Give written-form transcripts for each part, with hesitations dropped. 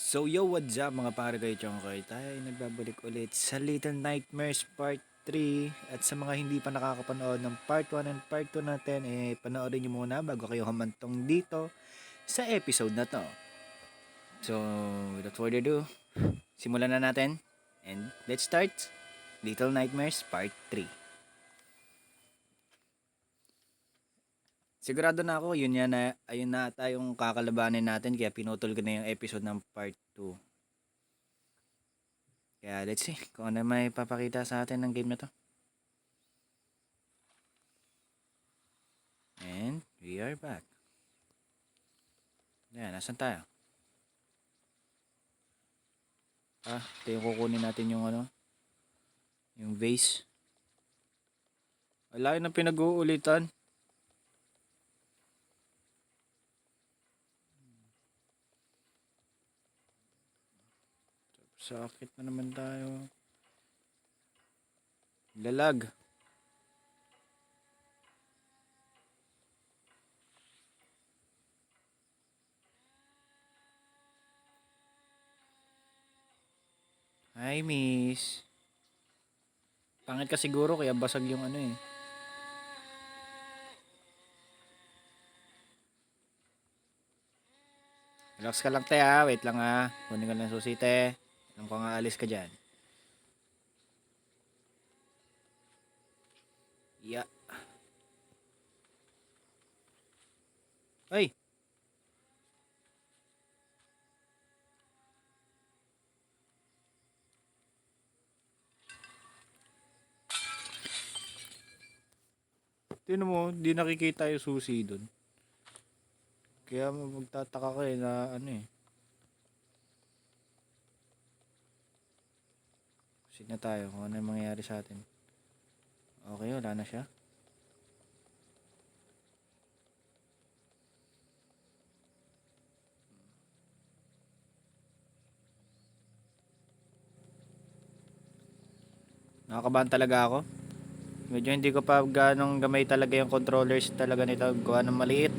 So yo, what's up mga pare kayo Chongkoy? Tayo ay nagbabalik ulit sa Little Nightmares Part 3. At sa mga hindi pa nakakapanood ng Part 1 and Part 2 natin, panoorin nyo muna bago kayo humantong dito sa episode na to. So, without further ado, simulan na natin. And let's start Little Nightmares Part 3. Sigurado na ako, ayun na tayong kakalabanin natin, kaya pinutol ko na yung episode ng Part 2. Kaya let's see kung ano may papakita sa atin ng game na to. And we are back. Yan, nasan tayo? Ito yung kukunin natin yung yung vase. Wala yun na pinag-uulitan. Sakit na naman tayo. Lalag. Hi, miss. Pangit ka siguro kaya basag yung Relax ka lang te ha. Wait lang ha. Kunin ko lang susi te. Alam ko nga alis ka dyan. Yeah. Ay! Tignan mo, di nakikita yung susi dun. Kaya magtataka ka na Proceed na tayo kung ano yung mangyayari sa atin. Okay, wala na siya. Nakakabahan talaga ako. Medyo hindi ko pa ganong gamay talaga yung controllers talaga nito. Gawa ng maliit.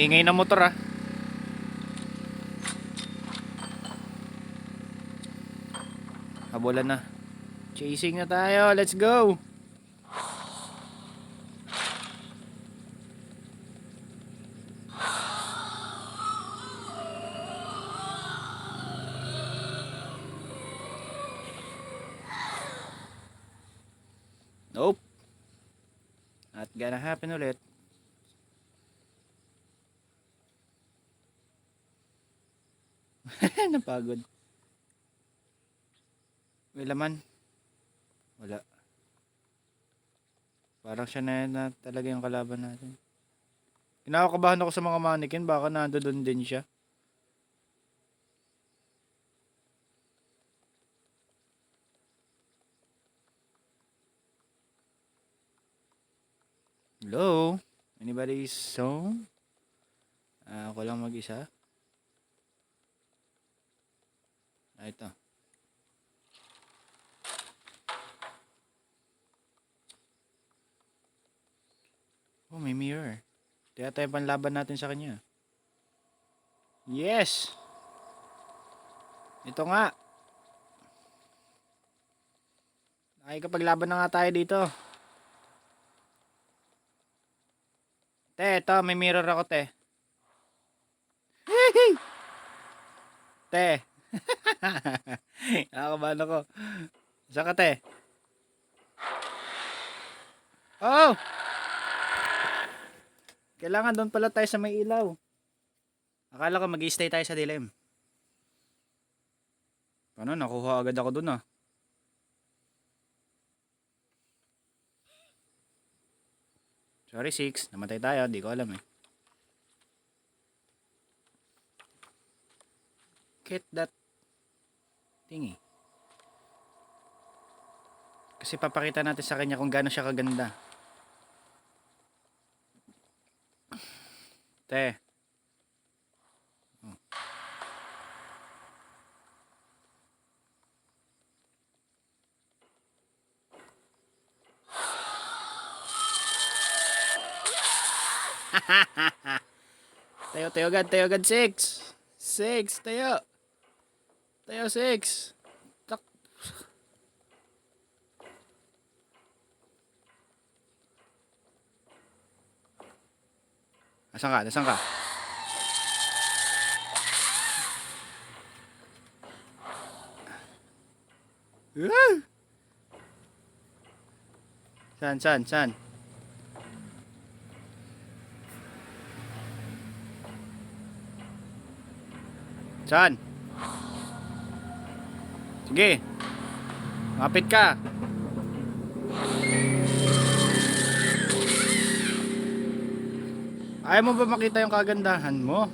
Ingay na motor ah. Habulan na. Chasing na tayo. Let's go. Nope. Not gonna happen ulit. Napagod. May laman. Wala. Parang siya na talaga yung kalaban natin. Kinakabahan ako sa mga mannequin. Baka nandoon din siya. Hello? Anybody home? Ako lang mag-isa. Ito. Oh, may mirror. Kaya tayo panlaban natin sa kanya. Yes! Ito nga. Nakikipaglaban na nga tayo dito. Te, ito. May mirror ako, te. Te. Nakakabahan ako. Saan ka, te? Oh! Kailangan doon pala tayo sa may ilaw. Akala ko mag-i-stay tayo sa dilim. Paano? Nakuha agad ako doon ah. Sorry, 6. Namatay tayo. Di ko alam eh. Get that thingy. Kasi papakita natin sa kanya kung gaano siya kaganda. Te. Tayo, tayo agad, tayo agad. 6. 6, tayo. Tayo, 6. Tak. Nasaan ka? Nasaan ka? Saan, saan, saan? Saan? Sige. Mapit ka. Ayaw mo ba makita yung kagandahan mo?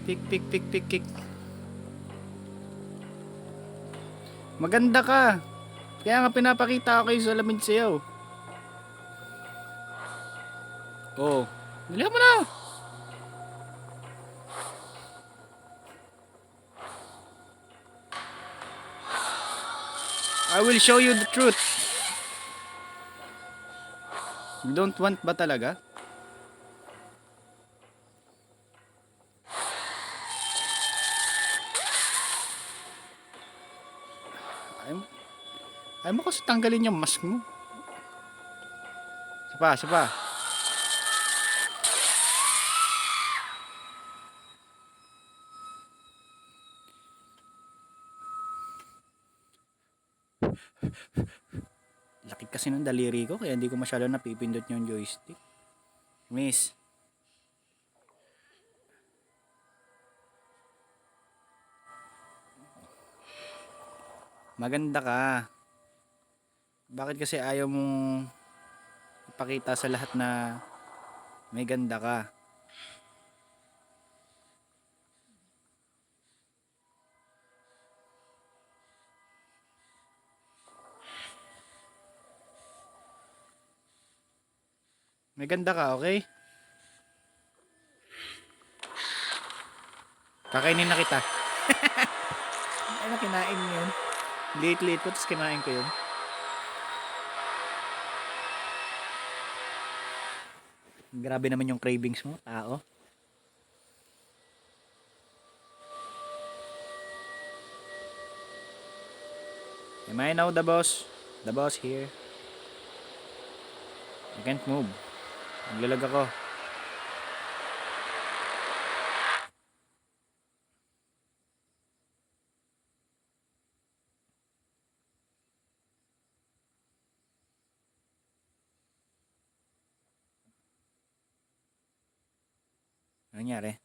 Pik, pik, pik, pik, pik. Maganda ka. Kaya nga pinapakita ko kayo sa lamin sa'yo. Oo. Dali mo na. I will show you the truth. You don't want ba talaga? Ayaw mo kasi tanggalin yung mask mo. Sapa, sapa. Laki kasi ng daliri ko kaya hindi ko masyado napipindot yung joystick. Miss. Maganda ka. Bakit kasi ayaw mong ipakita sa lahat na may ganda ka? May ganda ka, okay? Kakainin na kita. Ano kinain mo yun? Late ko, tapos kinain ko yun. Grabe naman yung cravings mo, tao. Am I now the boss? The boss here. I can't move. Naglalag ako. Ano nangyari?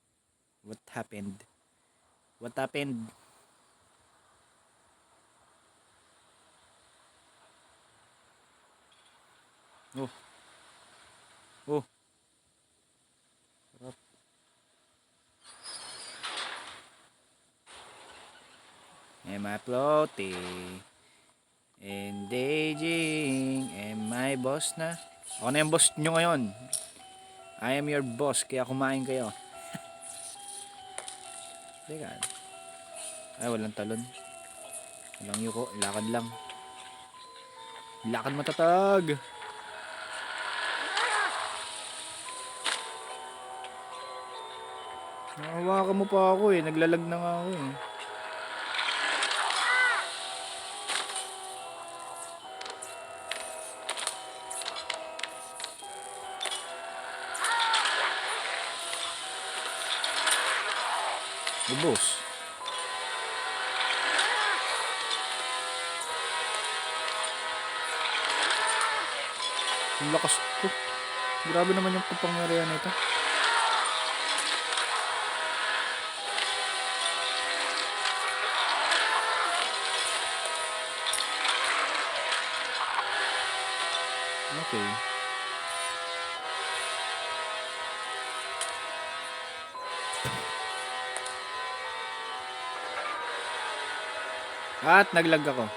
What happened? What happened? Oh. Oh. Sarap. Am I floating? Engaging. Am I boss na? Ako na yung boss nyo ngayon. I am your boss, kaya kumain kayo. Teka. Ay, walang talon. Walang yuko. Lakad lang. Lakad matatag. Nakahawakan mo pa ako eh. Naglalag na nga ako eh. Ubos. Ang lakas ko. Grabe naman yung kapangyarihan nito. Okay. At naglag ako.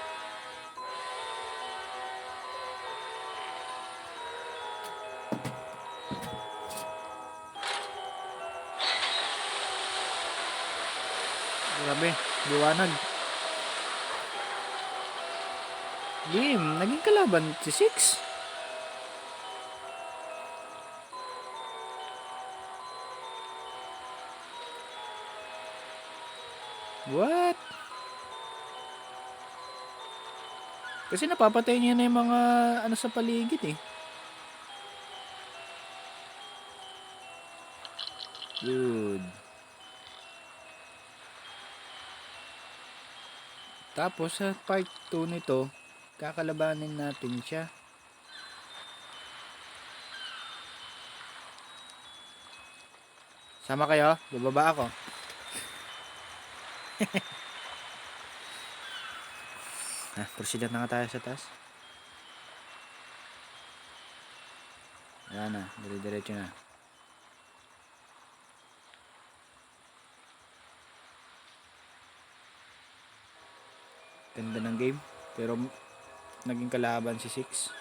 Grabe, liwanag. Game, naging kalaban si 6. What? Kasi napapatay niya na yung mga ano sa paligid eh. Good. Tapos sa part 2 nito, kakalabanin natin siya. Sama kayo? Bababa ako. Proceed na nga tayo sa taas. Wala na, dire-diretso na. Ganda ng game. Pero naging kalaban si 6.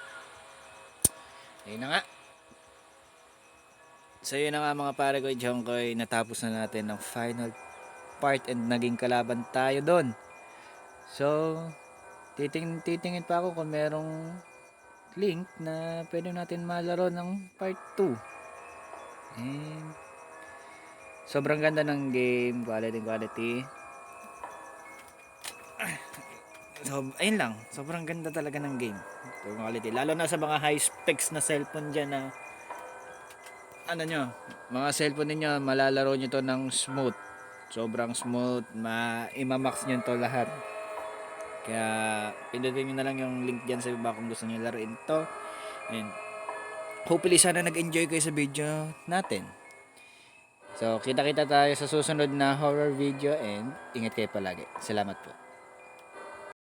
Ayun na nga. So yun na nga mga pare ko, Jongkoy, natapos na natin ng final part and naging kalaban tayo doon. So, titingin pa ako kung merong link na pwede natin malaro ng part 2. And sobrang ganda ng game, quality. So, ayun lang, sobrang ganda talaga ng game. Quality, lalo na sa mga high specs na cellphone dyan na ano nyo, mga cellphone ninyo, malalaro nyo to ng smooth. Sobrang smooth, imamax nyo to lahat. Kaya, pindutin nyo na lang yung link dyan sa iba kung gusto nyo laruin to. And, hopefully sana nag-enjoy kayo sa video natin. So, kita-kita tayo sa susunod na horror video and ingat kayo palagi. Salamat po.